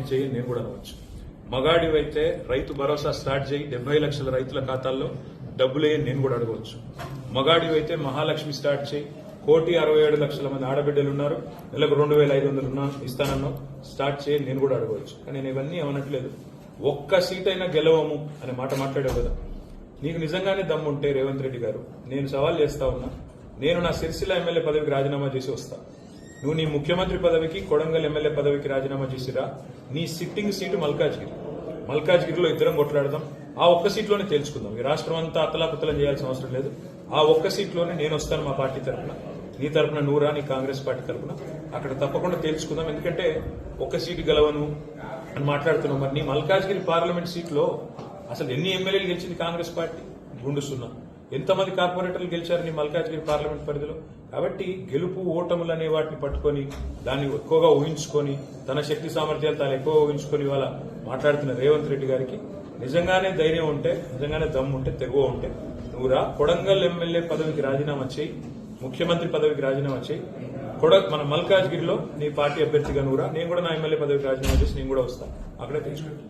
రుణమాఫీ చేయి నేను కూడా అనవచ్చు. మగాడివైతే రైతు భరోసా స్టార్ట్ చేయి, 70 లక్షల రైతుల ఖాతాల్లో డబ్బులే నేను కూడా అడగవచ్చు. మగాడివైతే మహాలక్ష్మి స్టార్ట్ చేయి, 1,67,00,000 మంది ఆడబిడ్డలు ఉన్నారు, నెలకు 2,500 ఇస్తానన్నావు, స్టార్ట్ చేయి నేను కూడా అడగవచ్చు. కానీ నేను ఇవన్నీ అనట్లేదు. ఒక్క సీట్ అయినా గెలవము అనే మాట మాట్లాడావు కదా. నీకు నిజంగానే దమ్ముంటే రేవంత్ రెడ్డి గారు, నేను సవాల్ చేస్తా ఉన్నా, నేను నా సిరిసిల్ల ఎమ్మెల్యే పదవికి రాజీనామా చేసి వస్తా. నువ్వు నీ ముఖ్యమంత్రి పదవికి, కొడంగల్ ఎమ్మెల్యే పదవికి రాజీనామా చేసిరా. నీ సిట్టింగ్ సీటు మల్కాజ్గిరిలో ఇద్దరం కొట్లాడదాం. ఆ ఒక్క సీట్లోనే తేల్చుకుందాం. ఈ రాష్ట్రం అంతా అతలాకుతలం చేయాల్సిన అవసరం లేదు. ఆ ఒక్క సీట్లోనే నేను వస్తాను మా పార్టీ తరఫున, నీ తరఫున నువ్వురా, నీ కాంగ్రెస్ పార్టీ తరఫున. అక్కడ తప్పకుండా తేల్చుకుందాం. ఎందుకంటే ఒక్క సీటు గెలవను అని మాట్లాడుతున్నాం. మరి నీ మల్కాజ్గిరి పార్లమెంట్ సీట్లో అసలు ఎన్ని ఎమ్మెల్యేలు గెలిచింది కాంగ్రెస్ పార్టీ? గుండు సున్నా. ఎంతమంది కార్పొరేటర్లు గెలిచారు నీ మల్కాజ్గిరి పార్లమెంట్ పరిధిలో? కాబట్టి గెలుపు ఓటములు అనే వాటిని పట్టుకొని దాన్ని ఎక్కువగా ఊహించుకొని, తన శక్తి సామర్థ్యాలు తాను ఎక్కువగా ఊహించుకొని ఇవాళ మాట్లాడుతున్న రేవంత్ రెడ్డి గారికి నిజంగానే ధైర్యం ఉంటే, నిజంగానే దమ్ము ఉంటే, తెగువ ఉంటే నువ్వురా, కొడంగల్ ఎమ్మెల్యే పదవికి రాజీనామా చేయి, ముఖ్యమంత్రి పదవికి రాజీనామా చేయి. మన మల్కాజ్గిరిలో నీ పార్టీ అభ్యర్థిగా నువ్వురా, నేను కూడా నా ఎమ్మెల్యే పదవికి రాజీనామా చేసి నేను కూడా వస్తాను. అక్కడే తెలుసుకుంటాను.